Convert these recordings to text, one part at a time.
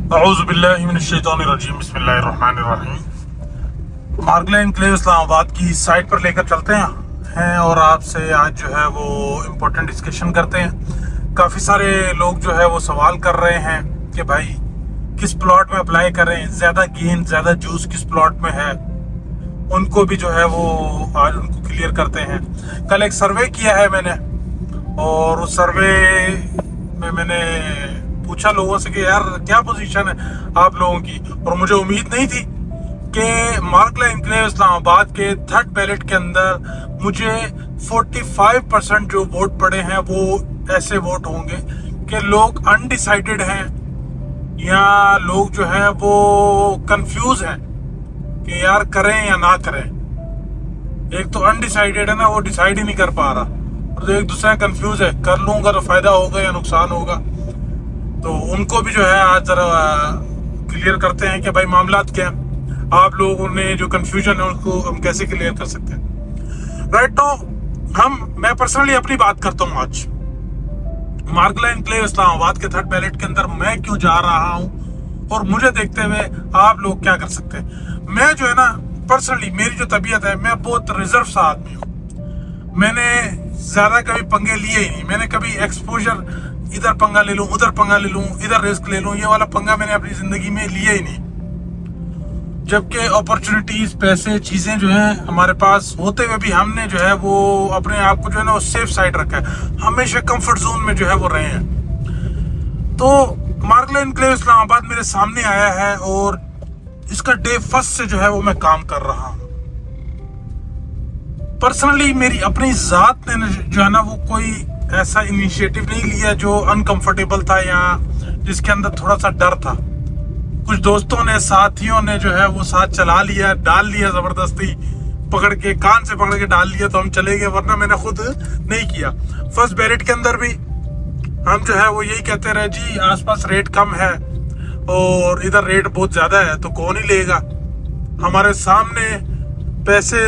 औज़ुबिल्लाहिमिनश्शैतानिर्रजीम बिस्मिल्लाहिर्रहमानिर्रहीम। मार्गला एनक्लेव इस्लामाबाद की साइट पर लेकर चलते हैं और आपसे आज जो है वो इम्पोर्टेंट डिस्कशन करते हैं। काफ़ी सारे लोग जो है वो सवाल कर रहे हैं कि भाई किस प्लॉट में अप्लाई करें, ज़्यादा गेन ज़्यादा जूस किस प्लॉट में है, उनको भी जो है वो आज उनको क्लियर करते हैं। कल एक सर्वे किया है मैंने और उस सर्वे में मैंने पूछा लोगों से कि यार क्या पोजीशन है आप लोगों की, और मुझे उम्मीद नहीं थी कि मार्गला एनक्लेव इस्लामाबाद के थर्ड बैलेट के अंदर मुझे 45% जो वोट पड़े हैं वो ऐसे वोट होंगे कि लोग अनडिसाइडेड हैं या लोग जो है वो कंफ्यूज हैं कि यार करें या ना करें। एक तो अनडिसाइडेड है ना, वो डिसाइड ही नहीं कर पा रहा, और एक दूसरा कंफ्यूज है कर लूंगा तो फायदा होगा या नुकसान होगा। तो उनको भी जो है आज जरा क्लियर करते हैं कि भाई मामला क्या है, आप लोगों ने जो कंफ्यूजन है उसको हम कैसे क्लियर कर सकते हैं। राइट, तो मैं पर्सनली अपनी बात करता हूँ। आज मार्गला एनक्लेव इस्लामाबाद के थर्ड बैलेट के अंदर मैं क्यों जा रहा हूँ और मुझे देखते हुए आप लोग क्या कर सकते हैं। मैं जो है ना पर्सनली, मेरी जो तबीयत है, मैं बहुत रिजर्व सा आदमी हूँ। मैंने ज्यादा कभी पंगे लिए ही नहीं। मैंने कभी एक्सपोजर इधर पंगा ले लूं, उधर पंगा ले लूं, इधर रिस्क ले लूं, ये वाला पंगा मैंने अपनी जिंदगी में लिया ही नहीं। जबकि अपॉर्चुनिटीज, पैसे, चीजें जो हैं हमारे पास होते हुए भी हमने जो है वो अपने आप को जो है ना वो सेफ साइड रखा है, हमेशा कंफर्ट जोन में जो है वो रहे हैं। तो मार्गला एनक्लेव इस्लामाबाद मेरे सामने आया है और इसका डे फर्स्ट से जो है वो मैं काम कर रहा हूँ। पर्सनली मेरी अपनी जात ने जो है ना वो कोई ऐसा इनिशिएटिव नहीं लिया जो अनकंफर्टेबल था या जिसके अंदर थोड़ा सा डर था। कुछ दोस्तों ने, साथियों ने जो है वो साथ चला लिया, डाल लिया, जबरदस्ती पकड़ के, कान से पकड़ के डाल लिया तो हम चले गए, वरना मैंने खुद नहीं किया। फर्स्ट बैलेट के अंदर भी हम जो है वो यही कहते रहे जी आसपास रेट कम है और इधर रेट बहुत ज्यादा है तो कौन ही लेगा। हमारे सामने पैसे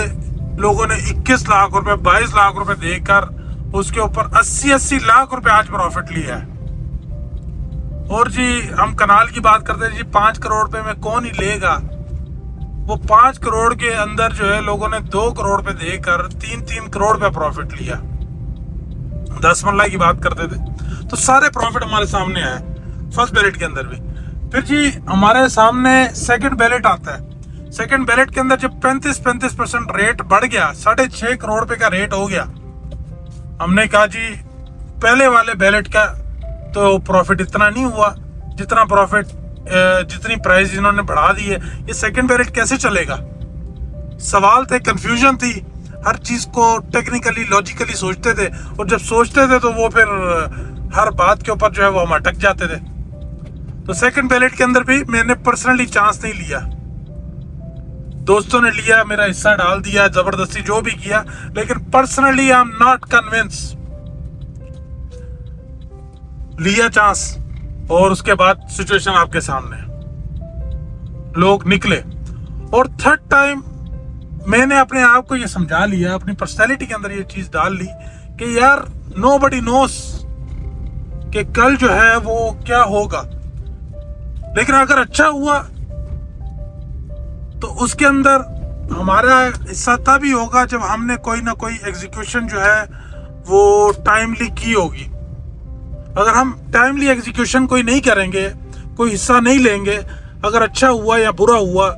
लोगों ने 21 लाख रुपए, 22 लाख रुपए देकर उसके ऊपर 80-80 लाख रुपए आज प्रॉफिट लिया है। और जी हम कनाल की बात करते हैं जी 5 करोड़ रुपए में कौन ही लेगा। वो 5 करोड़ के अंदर जो है लोगों ने 2 करोड़ रुपए देकर 3-3 करोड़ रुपए प्रॉफिट लिया। 10 मल्ला की बात करते थे तो सारे प्रॉफिट हमारे सामने आए फर्स्ट बैलेट के अंदर भी। फिर जी हमारे सामने सेकंड बैलेट आता है। सेकंड बैलेट के अंदर जब 35% रेट बढ़ गया, 6.5 करोड़ रुपए का रेट हो गया, हमने कहा जी पहले वाले बैलेट का तो प्रॉफिट इतना नहीं हुआ जितना प्रॉफिट, जितनी प्राइस इन्होंने बढ़ा दी है, ये सेकंड बैलेट कैसे चलेगा। सवाल थे, कंफ्यूजन थी, हर चीज को टेक्निकली लॉजिकली सोचते थे और जब सोचते थे तो वो फिर हर बात के ऊपर जो है वो हम अटक जाते थे। तो सेकंड बैलेट के अंदर भी मैंने पर्सनली चांस नहीं लिया, दोस्तों ने लिया, मेरा हिस्सा डाल दिया, जबरदस्ती जो भी किया, लेकिन personally I am not convince. लिया चांस और उसके बाद सिचुएशन आपके सामने, लोग निकले। और थर्ड टाइम मैंने अपने आप को ये समझा लिया, अपनी पर्सनैलिटी के अंदर ये चीज डाल ली कि यार नोबडी नोस कि कल जो है वो क्या होगा, लेकिन अगर अच्छा हुआ तो उसके अंदर हमारा हिस्सा तभी होगा जब हमने कोई ना कोई एग्जीक्यूशन जो है वो टाइमली की होगी। अगर हम टाइमली एग्जीक्यूशन कोई नहीं करेंगे, कोई हिस्सा नहीं लेंगे, अगर अच्छा हुआ या बुरा हुआ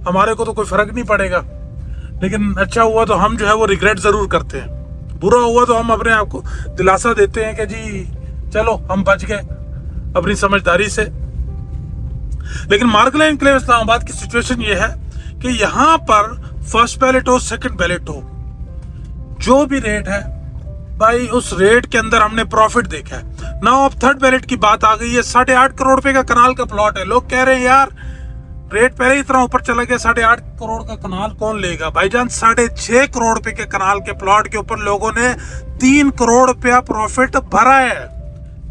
हमारे को तो कोई फर्क नहीं पड़ेगा, लेकिन अच्छा हुआ तो हम जो है वो रिग्रेट जरूर करते हैं, बुरा हुआ तो हम अपने आप को दिलासा देते हैं कि जी चलो हम बच गए अपनी समझदारी से। लेकिन मार्गला एनक्लेव इस्लामाबाद की सिचुएशन ये है कि यहाँ पर फर्स्ट बैलेट हो, सेकंड बैलेट हो, जो भी रेट है भाई उस रेट के अंदर हमने प्रॉफिट देखा है ना। अब थर्ड बैलेट की बात आ गई है, 8.5 करोड़ रुपए का कनाल का प्लॉट है। लोग कह रहे हैं यार रेट पहले इतना ऊपर चला गया, 8.5 करोड़ का कनाल कौन लेगा। भाईजान 6.5 करोड़ रुपए के कनाल के प्लॉट के ऊपर लोगों ने 3 करोड़ रुपया प्रॉफिट भरा है,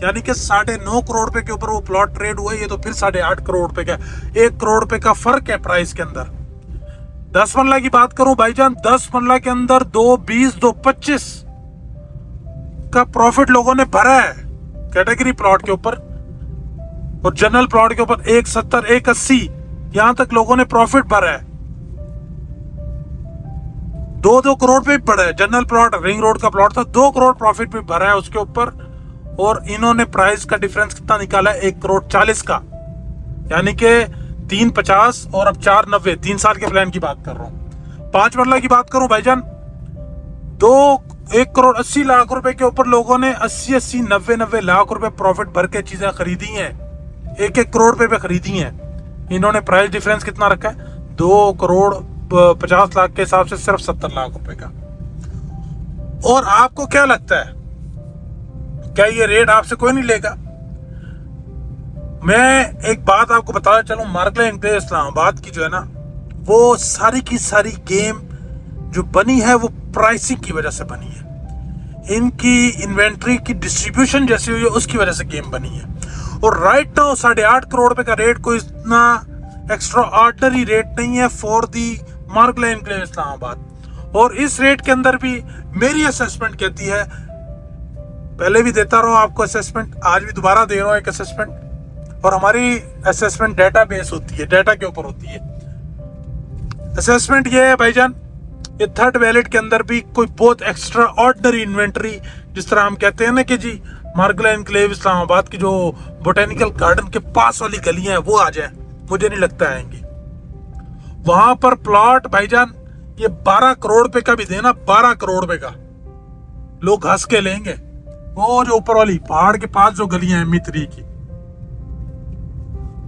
यानी कि 9.5 करोड़ रुपए के ऊपर वो प्लॉट ट्रेड हुआ। ये तो फिर 8.5 करोड़ रुपए का, 1 करोड़ रुपए का फर्क है प्राइस के अंदर। 10 मल्ला की बात करूं भाईजान, 10 मल्ला के अंदर 2.20, 2.25 का प्रॉफिट लोगों ने भरा है कैटेगरी प्लॉट के ऊपर। और जनरल प्लॉट के ऊपर 170, 180 यहां तक लोगों ने प्रॉफिट भरा है। 2-2 करोड़ पे भी पड़ा है। जनरल प्लॉट रिंग रोड का प्लॉट था, 2 करोड़ प्रॉफिट भी भरा है उसके ऊपर। और इन्होंने प्राइस का डिफरेंस कितना निकाला है? 1 करोड़ 40 का, यानी कि 350 और अब 490। 3 साल के प्लान की बात कर रहा हूं। 5 मरला की बात करूं भाईजान, 1 करोड़ 80 लाख रुपए के ऊपर लोगों ने 80-80, 90-90 लाख रुपए प्रॉफिट भर के चीजें खरीदी हैं। 1-1 करोड़ रुपए पे खरीदी हैं। इन्होंने प्राइस डिफरेंस कितना रखा है? 2 करोड़ 50 लाख के हिसाब से सिर्फ 70 लाख रुपए का। और आपको क्या लगता है, क्या ये रेट आपसे कोई नहीं लेगा? मैं एक बात आपको बताना चलूं, मार्गला एनक्लेव इस्लामाबाद की जो है ना, वो सारी की सारी गेम जो बनी है वो प्राइसिंग की वजह से बनी है। इनकी इन्वेंट्री की डिस्ट्रीब्यूशन जैसी हुई है उसकी वजह से गेम बनी है। और राइट नाउ 8.5 करोड़ रुपए का रेट कोई इतना एक्स्ट्रा ऑर्डिनरी रेट नहीं है for the Margalla enclave Islamabad. और इस रेट के अंदर भी मेरी असेसमेंट कहती है, पहले भी देता रहा हूं आपको असेसमेंट, आज भी दोबारा दे रहा हूं एक असेसमेंट। और हमारी असेसमेंट डेटा बेस होती है, डेटा के ऊपर होती है असेसमेंट। ये है भाईजान, ये थर्ड वैलिड के अंदर भी कोई बहुत एक्स्ट्रा ऑर्डिनरी इन्वेंट्री, जिस तरह हम कहते हैं ना कि जी मार्गला एनक्लेव इस्लामाबाद की जो बोटेनिकल गार्डन के पास वाली गलियां हैं वो आ जाए, मुझे नहीं लगता आएंगी। वहां पर प्लॉट भाईजान ये 12 करोड़ रुपए का भी देना, 12 करोड़ रुपए का लोग हंस के लेंगे। वो जो ऊपर वाली पहाड़ के पास जो गलियां हैं मित्री की,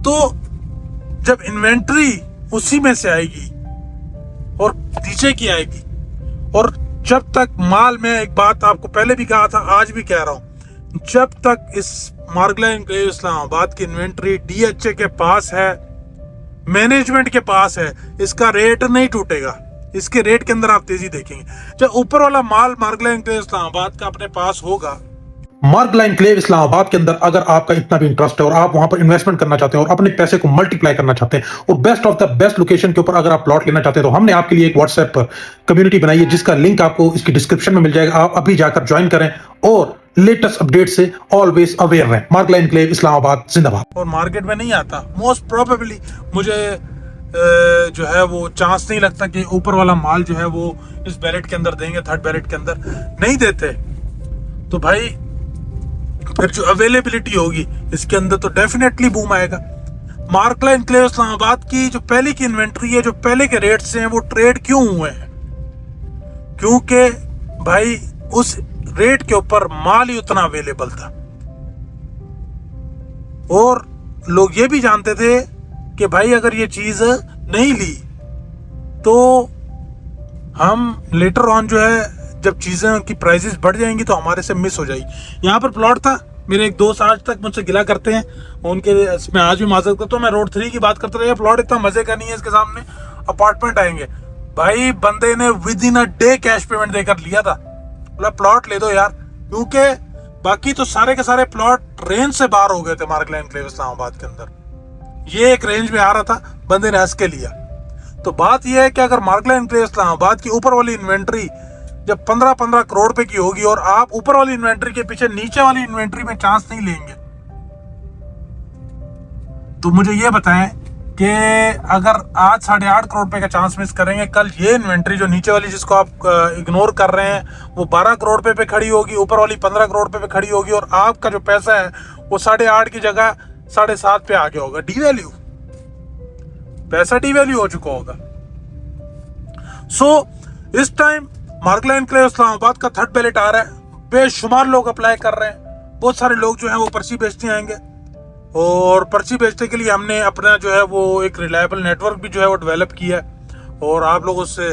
तो जब इन्वेंट्री उसी में से आएगी और नीचे की आएगी, और जब तक माल, मैं एक बात आपको पहले भी कहा था, आज भी कह रहा हूं, जब तक इस मार्गला एनक्लेव इस्लामाबाद की इन्वेंट्री डीएचए के पास है, मैनेजमेंट के पास है, इसका रेट नहीं टूटेगा। इसके रेट के अंदर आप तेजी देखेंगे। जब ऊपर वाला माल मार्गला एनक्लेव इस्लामाबाद का अपने पास होगा, मार्गला एनक्लेव इस्लामाबाद के अंदर अगर आपका इतना भी इंटरेस्ट है और आप वहां पर इन्वेस्टमेंट करना चाहते हैं और अपने पैसे को मल्टीप्लाई करना चाहते हैं और best of the best location के ऊपर अगर आप प्लॉट लेना चाहते हैं, तो हमने आपके लिए एक व्हाट्सएप पर कम्युनिटी बनाई है जिसका लिंक आपको इसकी डिस्क्रिप्शन में मिल जाएगा। आप अभी जाकर ज्वाइन करें और लेटेस्ट अपडेट से ऑलवेज अवेयर रहें। मार्गला एनक्लेव इस्लामाबाद जिंदाबाद। और मार्केट में नहीं आता, मोस्ट प्रोबेबली मुझे जो है वो चांस नहीं लगता कि ऊपर वाला माल जो है वो इस बैलेट के अंदर देंगे, थर्ड बैलेट के अंदर नहीं देते। तो भाई फिर जो अवेलेबिलिटी होगी इसके अंदर तो डेफिनेटली बूम आएगा। मार्गला एनक्लेव इस्लामाबाद की जो पहले की इन्वेंट्री है, जो पहले के रेट्स हैं, वो ट्रेड क्यों हुए हैं? क्योंकि भाई उस रेट के ऊपर माल ही उतना अवेलेबल था। और लोग ये भी जानते थे कि भाई अगर ये चीज नहीं ली तो हम लेटर ऑन जो है जब चीजें की प्राइसेस बढ़ जाएंगी तो हमारे से मिस हो जाएगी। यहाँ पर प्लॉट था, मेरे एक दोस्त आज तक मुझसे गिला करते हैं, उनके मैं आज भी माजरत करता हूँ, मैं रोड 3 की बात करता रहा, प्लॉट इतना मजे का नहीं है, इसके सामने अपार्टमेंट आएंगे। भाई बंदे ने with in a day cash payment देकर लिया था, बोला प्लॉट ले दो यार, क्योंकि बाकी तो सारे के सारे प्लॉट रेंज से बाहर हो गए थे मार्गला एनक्लेव इस्लामाबाद के अंदर। ये एक रेंज में आ रहा था, बंदे ने हंस के लिया। तो बात यह है कि अगर मार्गला एनक्लेव इस्लामाबाद की ऊपर वाली इन्वेंट्री जब 15-15 करोड़ रुपए की होगी और आप ऊपर वाली इन्वेंट्री के पीछे नीचे वाली इन्वेंट्री में चांस नहीं लेंगे, तो मुझे ये बताएं कि अगर आज 8.5 करोड़ रुपए का चांस मिस करेंगे, कल ये इन्वेंट्री जो नीचे वाली जिसको आप इग्नोर कर रहे हैं वो 12 करोड़ रुपए पे खड़ी होगी, ऊपर वाली 15 करोड़ रुपए पे खड़ी होगी, और आपका जो पैसा है वो 8.5 की जगह 7.5 पे आ गया होगा। डीवैल्यू, पैसा डीवैल्यू हो चुका होगा। सो इस टाइम मार्गला एनक्लेव इस्लामाबाद का थर्ड बैलेट आ रहा है, बेशुमार लोग अप्लाई कर रहे हैं, बहुत सारे लोग जो है वो पर्ची बेचते आएंगे। और पर्ची बेचने के लिए हमने अपना जो है वो एक रिलायबल नेटवर्क भी जो है वो डेवलप किया है, और आप लोगों से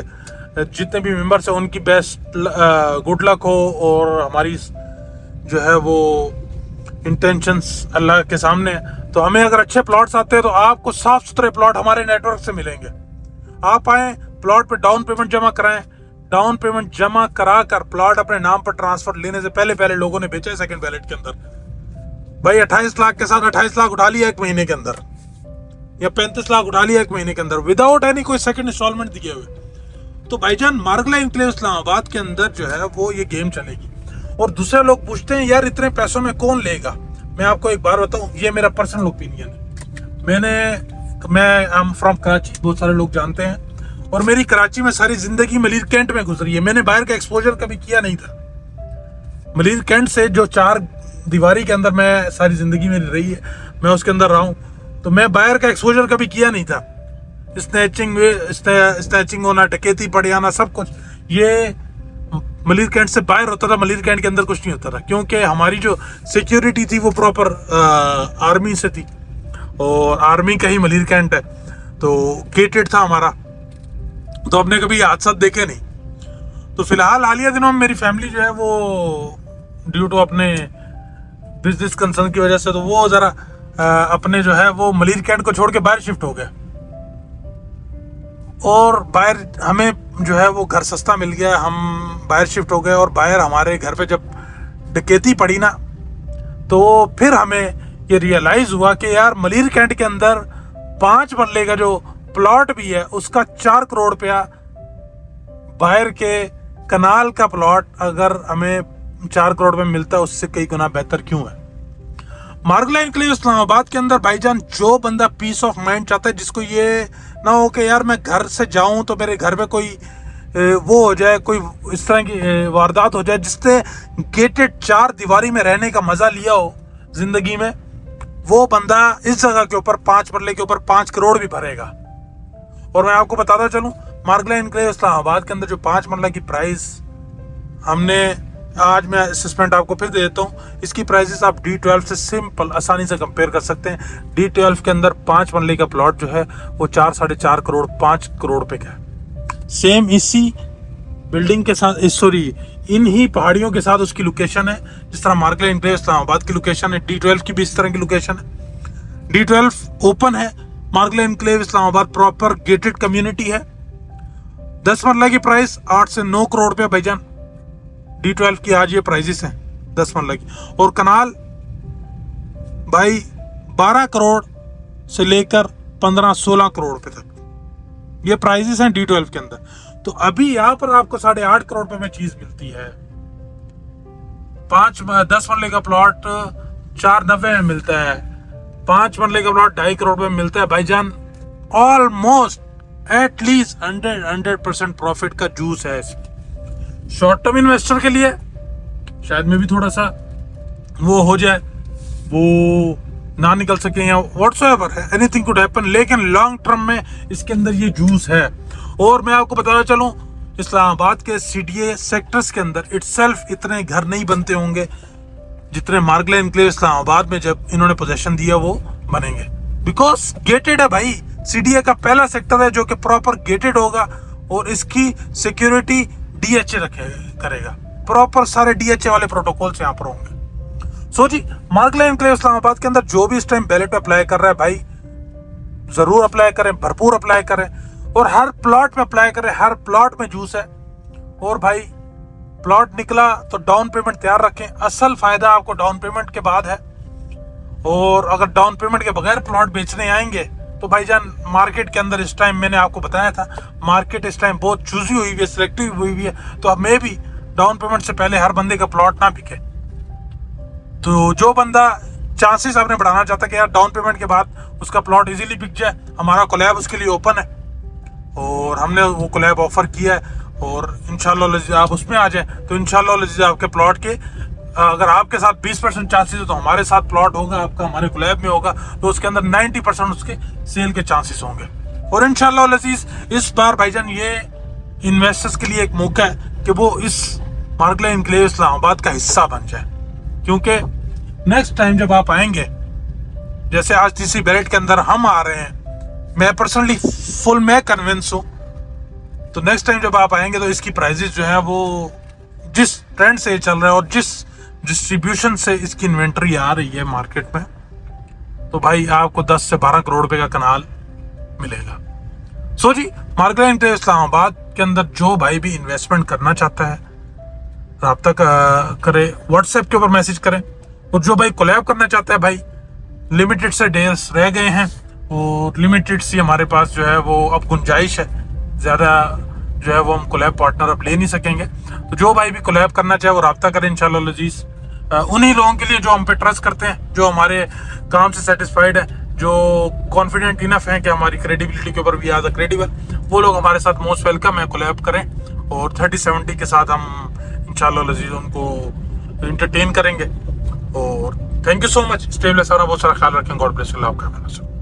जितने भी मेंबर्स हैं उनकी बेस्ट गुड लक हो, और हमारी जो है वो इंटेंशंस अल्लाह के सामने। तो हमें अगर अच्छे प्लॉट्स आते हैं तो आपको साफ सुथरे प्लॉट हमारे नेटवर्क से मिलेंगे। आप आए, प्लॉट पे डाउन पेमेंट जमा कराएं, डाउन पेमेंट जमा करा कर प्लॉट अपने नाम पर ट्रांसफर लेने से पहले लोगों ने बेचा है सेकंड बैलेट के अंदर। भाई 28 लाख के साथ 28 लाख उठा लिया एक महीने के अंदर, या 35 लाख उठा लिया एक महीने के अंदर, विदाउट एनी कोई सेकंड इंस्टॉलमेंट दिए हुए। तो भाईजान मार्गला एनक्लेव इस्लामाबाद के अंदर जो है वो ये गेम चलेगी। और दूसरे लोग पूछते हैं यार इतने पैसों में कौन लेगा? मैं आपको एक बार बताऊं, ये मेरा पर्सनल ओपिनियन है। मैं आई एम फ्रॉम कराची, बहुत सारे लोग जानते हैं, और मेरी कराची में सारी जिंदगी मलिर कैंट में गुजरी है। मैंने बाहर का एक्सपोजर कभी किया नहीं था। मलिर कैंट से जो 4 दीवारी के अंदर मैं सारी जिंदगी मेरी रही है, मैं उसके अंदर रहा हूँ, तो मैं बाहर का एक्सपोजर कभी किया नहीं था। स्नैचिंग होना, डकैती पड़ जाना, सब कुछ ये मलिर कैंट से बाहर होता था। मलिर कैंट के अंदर कुछ नहीं होता था, क्योंकि हमारी जो सिक्योरिटी थी वो प्रॉपर आर्मी से थी, और आर्मी का ही मलिर कैंट है, तो गेटेड था हमारा, तो हमने कभी हादसा देखे नहीं। तो फिलहाल हालिया दिनों में मेरी फैमिली जो है वो ड्यू टू अपने बिजनेस कंसर्न की वजह से, तो वो जरा अपने जो है वो मलिर कैंट को छोड़ के बाहर शिफ्ट हो गए, और बाहर हमें जो है वो घर सस्ता मिल गया, हम बाहर शिफ्ट हो गए। और बाहर हमारे घर पे जब डकैती पड़ी ना, तो फिर हमें ये रियलाइज हुआ कि यार मलिर कैंट के अंदर 5 मरले का जो प्लॉट भी है उसका 4 करोड़ रुपया, बाहर के कनाल का प्लॉट अगर हमें 4 करोड़ में मिलता है, उससे कई गुना बेहतर क्यों है। मार्गला एनक्लेव इस्लामाबाद के अंदर भाईजान जो बंदा पीस ऑफ माइंड चाहता है, जिसको ये ना हो कि यार मैं घर से जाऊं तो मेरे घर में कोई वो हो जाए, कोई इस तरह की वारदात हो जाए, जिससे गेटेड 4 दीवारी में रहने का मजा लिया हो जिंदगी में, वो बंदा इस जगह के ऊपर 5 मरले के ऊपर 5 करोड़ भी भरेगा। और मैं आपको बताता चलूं, मार्गला एनक्लेव इस्लामाबाद के अंदर जो 5 मरला की प्राइस हमने, आज मैं असेसमेंट आपको फिर दे देता हूँ, इसकी प्राइसेस आप D12 से सिंपल आसानी से कंपेयर कर सकते हैं। D12 के अंदर 5 मरले का प्लॉट जो है वो 4-4.5 करोड़ 5 करोड़ रुपए का है। सेम इसी बिल्डिंग के साथ, सॉरी इन ही पहाड़ियों के साथ उसकी लोकेशन है, जिस तरह मार्गला एनक्लेव इस्लामाबाद की लोकेशन है, D12 की भी इस तरह की लोकेशन है। D12 ओपन है, मार्गला enclave Islamabad proper gated community है। 10 मरला की प्राइस 8 से 9 करोड़ रुपया भाईजान, D12 की आज ये प्राइजेस हैं 10 मरला की। और कनाल भाई 12 करोड़ से लेकर 15-16 करोड़ रुपए तक ये प्राइजेस हैं D12 के अंदर। तो अभी यहाँ पर आपको 8.5 करोड़ रुपए में चीज मिलती है। 10 मरले का प्लॉट 490 में मिलता है, 5 मरले का प्लॉट 2.5 करोड़ रुपए में मिलता है भाईजान। ऑलमोस्ट एटलीस्ट 100% प्रॉफिट का जूस है इसमें। शॉर्ट टर्म इन्वेस्टर के लिए शायद में भी थोड़ा सा वो हो जाए, वो ना निकल सके या व्हाट्सएवर है, एनीथिंग कुड हैपन, लेकिन लॉन्ग टर्म में इसके अंदर ये जूस है। और मैं आपको बताना चलूं, इस्लामाबाद के CDA सेक्टर्स के अंदर इटसेल्फ इतने घर नहीं बनते होंगे जितने मार्गला एनक्लेव इस्लामाबाद में जब इन्होंने पोजीशन दिया वो बनेंगे, बिकॉज गेटेड है भाई। CDA का पहला सेक्टर है जो कि प्रॉपर गेटेड होगा, और इसकी सिक्योरिटी DHA करेगा, प्रॉपर सारे DHA वाले प्रोटोकॉल्स यहाँ पर होंगे। सो जी, मार्गला एनक्लेव इस्लामाबाद के अंदर जो भी इस टाइम बैलेट अप्लाई कर रहा है भाई, जरूर अप्लाई करें, भरपूर अप्लाई करें, और हर प्लॉट में अप्लाई करें, हर प्लॉट में जूस है। और भाई प्लॉट निकला तो डाउन पेमेंट तैयार रखें, असल फायदा आपको डाउन पेमेंट के बाद है। और अगर डाउन पेमेंट के बगैर प्लॉट बेचने आएंगे तो भाईजान मार्केट के अंदर इस टाइम, मैंने आपको बताया था, मार्केट इस टाइम बहुत चूजी हुई है, सिलेक्टिव हुई है, तो अब मे भी डाउन पेमेंट से पहले हर बंदे का प्लॉट ना बिके। तो जो बंदा चांसेस आपने बढ़ाना चाहता है कि यार डाउन पेमेंट के बाद उसका प्लॉट इजीली बिक जाए, हमारा कोलैब उसके लिए ओपन है, और हमने वो कोलैब ऑफर किया है। और इंशाल्लाह आप उसमें आ जाए तो इंशाल्लाह आपके प्लॉट के, अगर आपके साथ 20% चांसेस है तो हमारे साथ प्लॉट होगा आपका, हमारे कोलैब में होगा, तो उसके अंदर 90% उसके सेल के चांसेस होंगे। और इंशाल्लाह इस बार भाईजान ये इन्वेस्टर्स के लिए एक मौका है कि वो इस मार्गला एनक्लेव इस्लामाबाद का हिस्सा बन जाए, क्योंकि नेक्स्ट टाइम जब आप आएंगे, जैसे आज तीसरी बैलेट के अंदर हम आ रहे हैं, मैं पर्सनली फुल मैं कन्विंस हूँ, तो नेक्स्ट टाइम जब आप आएंगे तो इसकी प्राइजेस जो है वो जिस ट्रेंड से चल रहा है और जिस डिस्ट्रीब्यूशन से इसकी इन्वेंट्री आ रही है मार्केट में, तो भाई आपको 10 से 12 करोड़ रुपए का कनाल मिलेगा। सो जी, मार्गला एनक्लेव इस्लामाबाद के अंदर जो भाई भी इन्वेस्टमेंट करना चाहता है राब्ता करे, व्हाट्सएप के ऊपर मैसेज करें। और जो भाई कोलैब करना चाहता है भाई, लिमिटेड से डेज रह गए हैं, और लिमिटेड सी हमारे पास जो है वो अब गुंजाइश है, ज़्यादा जो है वो हम कोलैब पार्टनर अब ले नहीं सकेंगे। तो जो भाई भी कोलैब करना चाहे वो राब्ता करें इंशाल्लाह अज़ीज़। उन्हीं लोगों के लिए जो हम पे ट्रस्ट करते हैं, जो हमारे काम से सेटिस्फाइड है, जो कॉन्फिडेंट इनफ है कि हमारी क्रेडिबिलिटी के ऊपर भी आधा क्रेडिबल, वो लोग हमारे साथ मोस्ट वेलकम है, कोलैब करें और 3070 के साथ हम इंशाल्लाह लजीज उनको इंटरटेन करेंगे। और thank you so much. Stay blessed, बहुत सारा ख्याल रखें। God bless you.